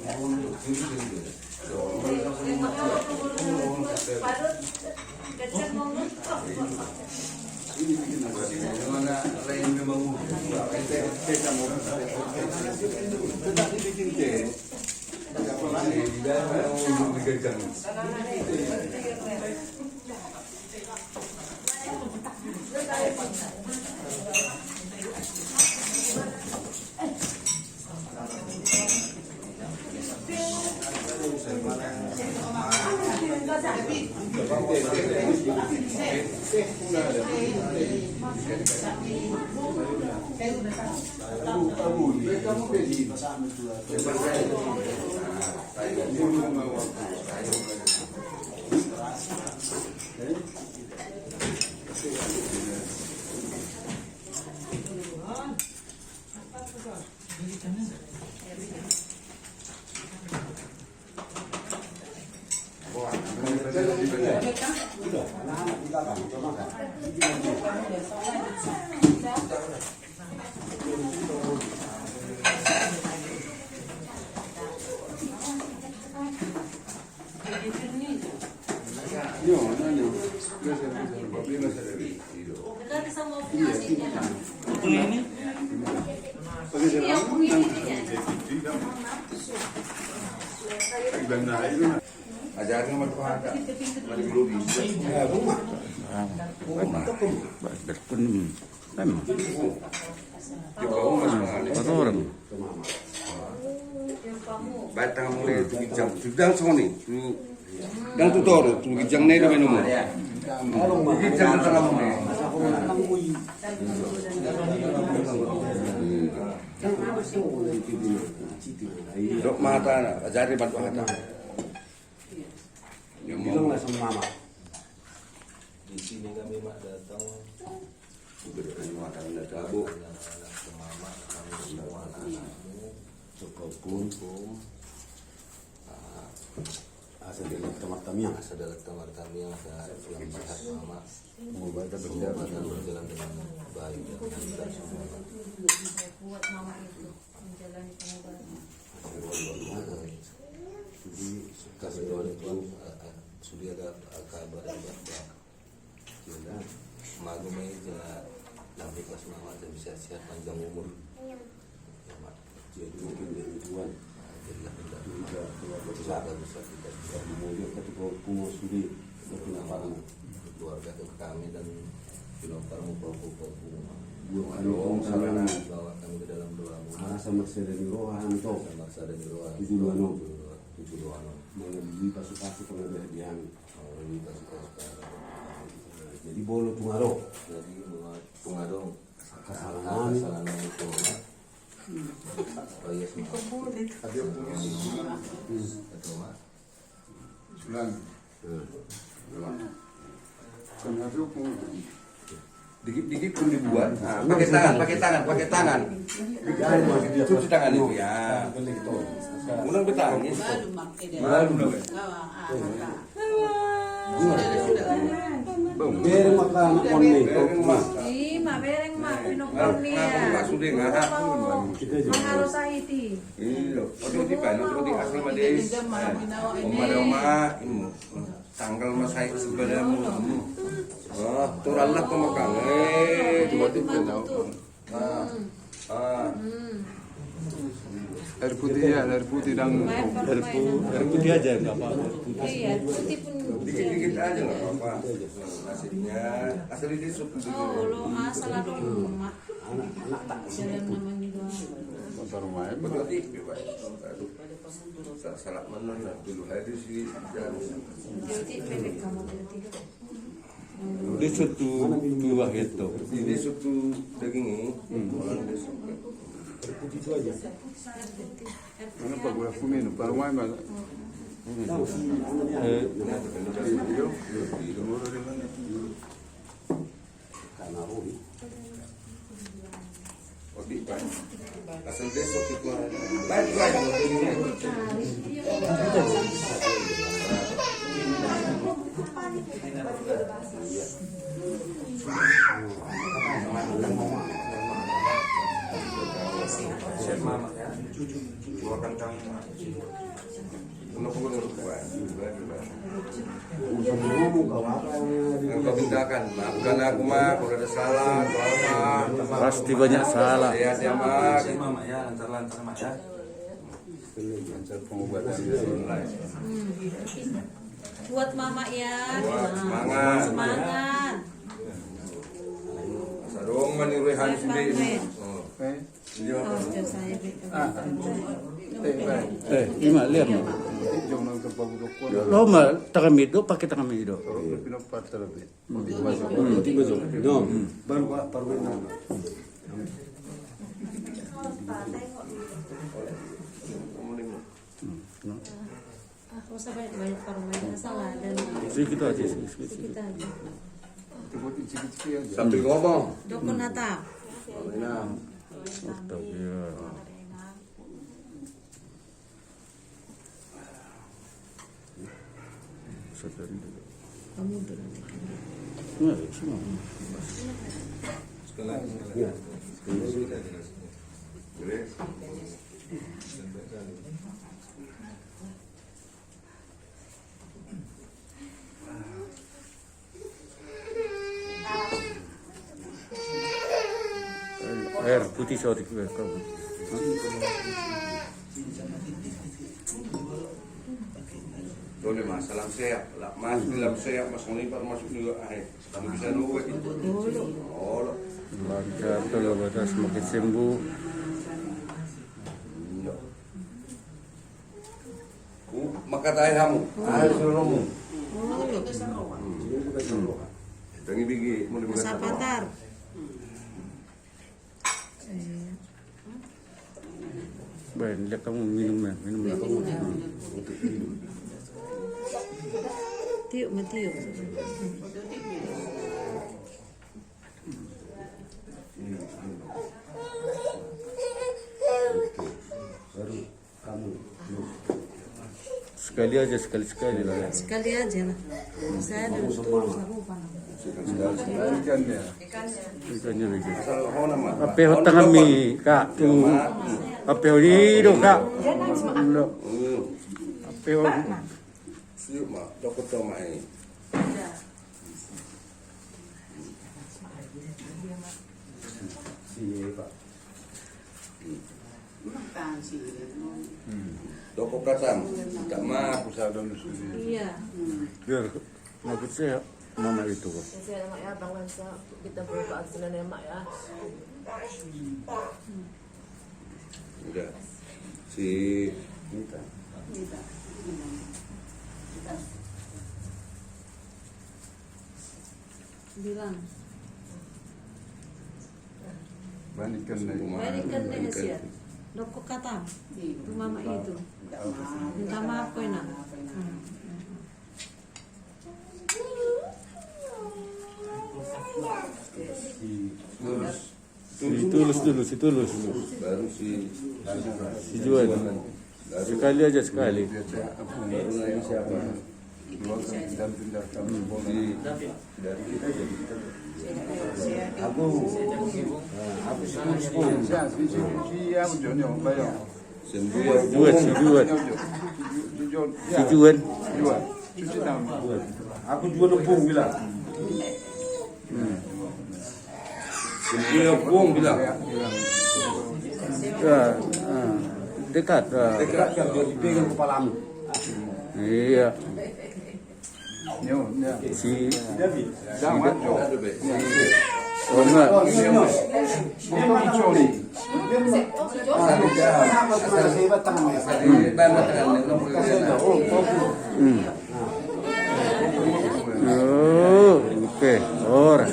Ini bikin apa sih? Mana lain memang kita mau tetapi bikin teh. Apa lagi? Tidak mau digagang. Ajaran sama ada, mari dulu bisa. Rumah. Berpun, kan? Orang. Batang mulai tukijang, sudah soni. Dan tutor, tukijang nih dengan nomor. Tukijang antara mulai. Dok mata, ajaran bantu hata. Yang bilang lah sama mama. Di sini kami mak datang. Berikan makan dan bu. Mama kami semua anak-anakmu. Cukup pun. Asal dari tempat kami yang Asal dari tempat kami yang yang sehat mama. semoga kita berjalan dengan baik dan kita semua. Buat mama itu menjalani pengobatan. Jadi Kasih doa Tuhan sudah ada kabar bahwa kita magu meja nanti pas mama bisa sehat panjang umur. Ya mak. jadi mungkin dari Tuhan Jadilah tidak juga keluarga besar kita tidak memulia ketika kumur sudi berpindah keluarga ke kami dan pinopar mupopo-popo Yung ano kung sa bawa kami ke dalam doamu sa magsadani rohan to maksa dan doa Tujuh ano. tujuh doa mga lipas-pasok na berdihan. jadi Jadi bolo tungaro. mga pengadong Kasalanan. itu oh iya semua Ada punya atau mak sulan. Kan ada pun dikit-dikit pun dibuat. Nah, pakai tangan. Cuci tangan itu ya. Unang betangis. Malu na. Bereng makan konni. Bereng mak pinokon niya. Sudah ngahap. Mangaro sa iti. Iya, di paano di asal madis. Oma imu. Tanggal masai sebenarnya mu. Oh, turan lah pemegang. Cuma itu tahu. Air putih dan air putih aja nggak apa-apa. Iya, putih pun. Dikit-dikit aja nggak apa-apa. Nasibnya asal ini sup. Oh, lo asal ada rumah. Anak tak Jalan namanya doang. Motor rumah ya. Berarti salah mana dulu hari sih jalan. Jadi bebek kamu berarti. Dia satu buah itu. Ini sup daging ini. itu aja. Mana pak gula fumino, para rumah mana? Karena Rohi. Odi pan. Asal besok itu baik. Keluarkan Ano ko nung kuwan? Engkau tindakan, maafkan aku mak, kalau ada salah, kalau apa. Pasti banyak salah. Sehat ya mak. Saya mama ya, lancar-lancar mak ya. Lancar pengobatan. Buat mama ya. Buat Nah, semangat. Semangat. Sarung maniruhan sendiri. Eh, Oh, jauh saya Ima lihat mo. Jangan ke pagudok ko. Loma, tagamid do, pakai tagamid do. Pinapata lebih. Baru Pak, baru Aku usah banyak orang salah dan Sedikit aja, sedikit. kita aja. Sambil ngomong. Dukun natap. Astaga. Sekali dulu. Kamu berarti. Nah, semua. sekali lagi. Air putih sorry kamu. Boleh mas, salam sehat. Lah mas, bilang sehat mas ngelipar masuk juga akhir. Kamu bisa nunggu. Oh, Lancar kalau batas semakin sembuh. Maka tayo kamu. Ayo suruhmu. Tangi bigi, mau dibuka. Sapatar. Baik, lihat kamu minum kamu. Tiup, matiup. Sekali aja, sekali lah. Ya. Sekali aja lah. Saya ada sarupa. Ikannya begitu. Asal kau nama. Apa hutang kami kak tu? Apa hidup kak? Apa Siap mak, dokter tu mak ini. Dokter katam, tak mak. Iya. biar penyakit saya mama itu kok. Saya mak ya, bangun kita bervaksin ya mak ya. Udah. Si Bilang. Balikan lagi. Balikan deh siap. Doko kata. Itu mama itu. Minta maaf kau nak. tulus. Si tulus. Baru si Juan. Sekali aja sekali. baru nanya siapa? Sembuh ya. Si Juan. Aku juga nepung bilang. Sembuh ya Bung bilang. Dekat. Dekat kan dia dipegang kepalamu. Iya. Si Aduh be. oh enggak. Oh, oke. Orang.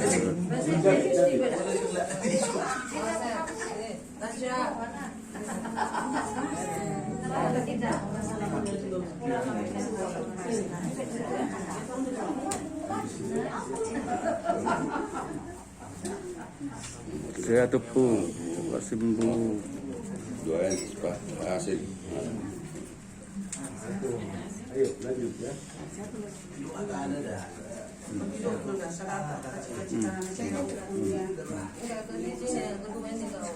Saya tepuk, cepat sembuh. Doain cepat asik. Ayo lanjut ya.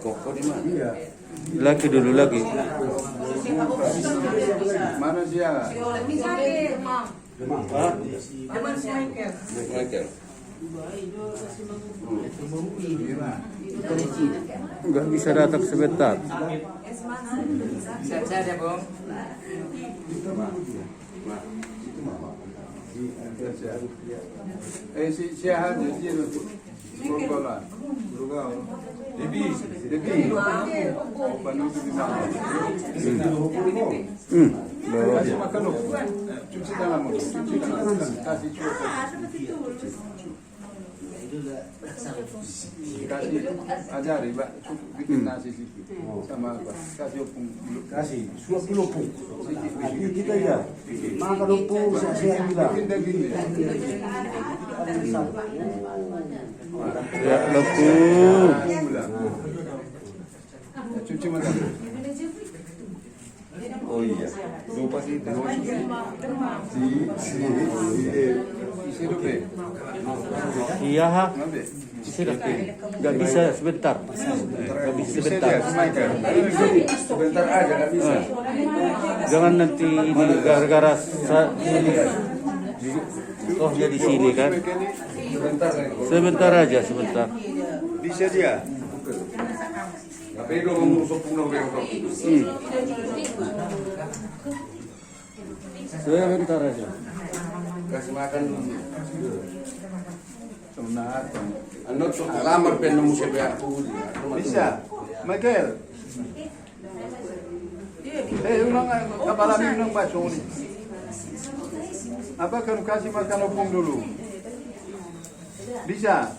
Koko di mana? Iya. Laki dulu lagi. Mana dia? Michael. Enggak bisa datang sebentar. Sehat-sehat ya, Bung. Si aja dia tu. Bola. Debi. Panu tu di sana. Bawa. Kasih makan lu. Cuci tangan mu. Cuci tangan. Kasih cuci. Kasih ajari, Pak. Bikin nasi sikit. Sama apa? Kasih opung. Kasih, suap dulu pun. Sikit. Nanti kita aja. Makan dulu saya bilang. Bikin daging ni. Ya lepu. Cuci mata. Oh iya. Lupa sih. Isi dobe. Iya ha. Nabe. Enggak bisa sebentar. Enggak bisa sebentar. Sebentar aja nggak bisa. Jangan nanti ini gara-gara tohnya di sini kan. Sebentar nih. Sebentar aja, sebentar. Bisa dia. Tapi lo mengusuk pulau yang Sebentar aja. kasih makan. Sunat. Anot so kamar pen nemu siapa? Bisa. Michael. Ulang kepala minum bacong ni. Apa kan kasih makan opung dulu? Bisa.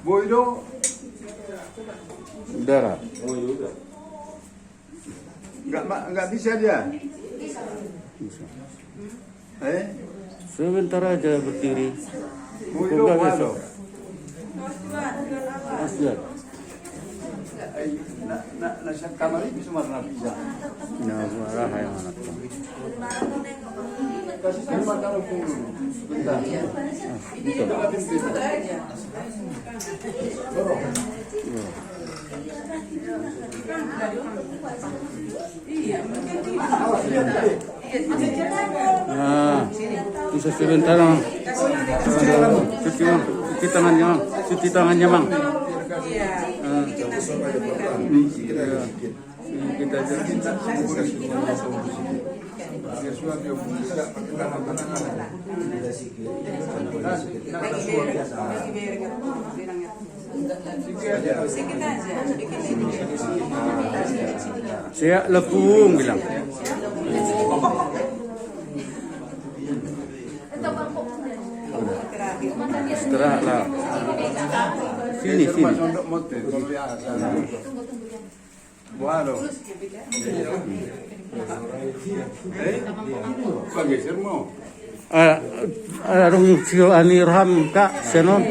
Boydo. Darah. Enggak bisa dia. Sebentar aja berdiri. Boydo Enggak malo. besok. Masjid. Nasa kamar ini bisa marah bisa. Nah, marah yang anak. Kasih makan opung dulu. Bentar. Nah, bisa sebentar mang. Cuci tangannya mang. Cuci tangannya mang. Kita jadi saya lepung bilang. Istirahatlah. Sini. Bueno. Pageser mo. Arung sio ani raham kak senon.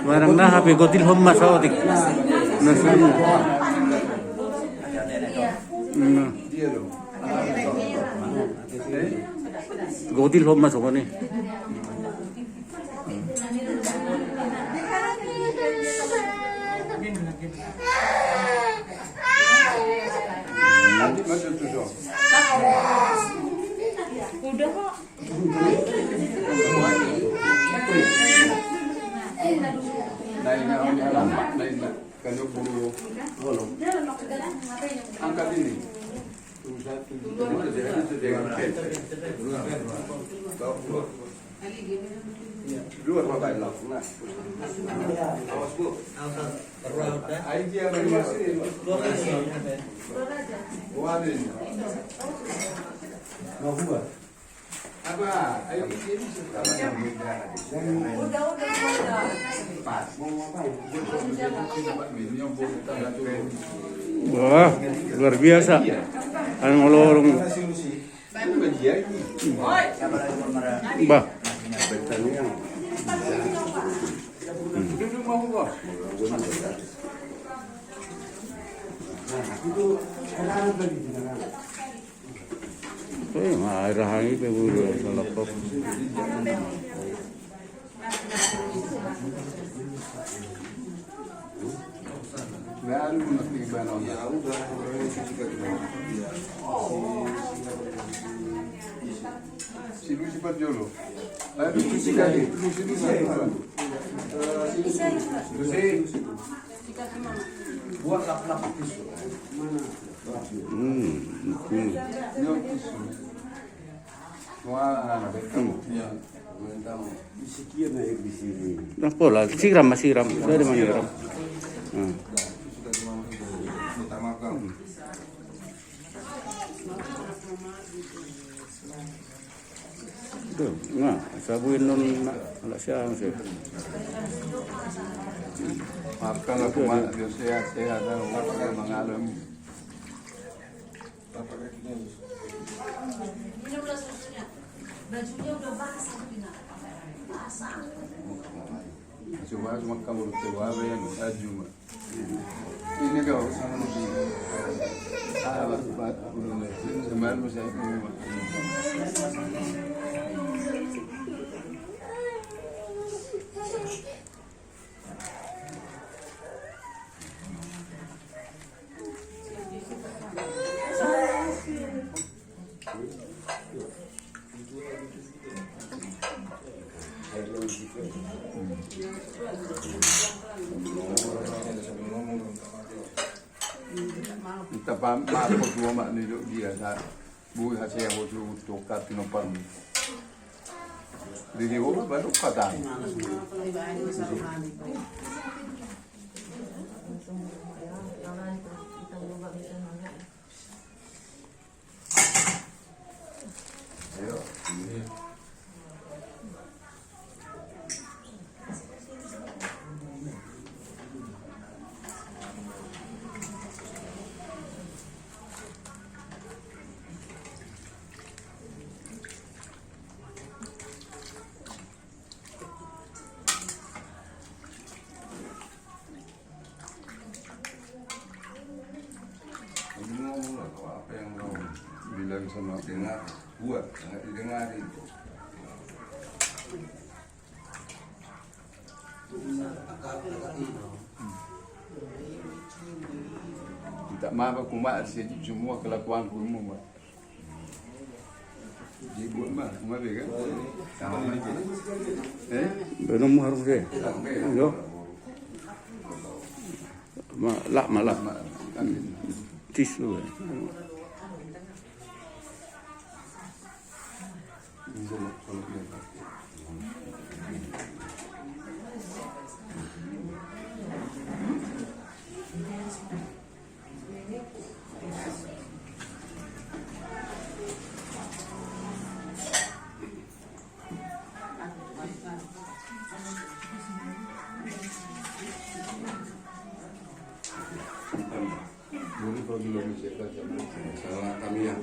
Barang na habi gotil hom masawatik. Nasun. Dia lo. Gotil hom masuk ni. Udah kok. Angkat ini. Luar apa ini? Awas bu. Ahí dia masih. Buatin. Mau buat? Apa? Ayo ini Udah. pas. Mau ngapain? Wah, luar biasa. Ang olorong. Bah. Duduk mau gua. Itu anak-anak lagi di sana. Marahangi pe buru sa laptop. Baru mesti ibadah. Ya udah, ini sisikat dulu. Ya. Sini sifat dulu. Ayo sisikat dulu. Buat lap-lap tisu. Yuk tisu. Semua anak kamu. Ya, tahu. Sekian air di sini. Nah, pola siram masiram. Saya di mana siram? Sudah di mama itu. Mutar makam. Tuh, nah, sabuin non ala siang sih. Maafkanlah kemana dia sehat-sehat dan orang mengalami. Apa kakinya? Ini udah susunya. Bajunya udah basah Pina. Basah. Cuma kamu tua yang ajuma. Ini kau sama begini. Bat belum lepas. Semalam saya ini. Kita maaf dua mak ni dia tak buat hasil yang waktu tokat tinopam. Jadi orang baru kata. Ngomong lah kalau apa yang mau Bilang sama dengar, buat, jangan didengarin. tak maaf aku mak semua kelakuan ku mak. Jibut mah, mari kan? Sama lagi. Belum harus deh. Yo. Malak malak. Tisu. Sama kami yang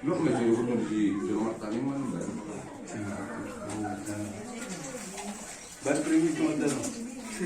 lu masih urut di rumah kami mana baru Baru pergi ke hotel.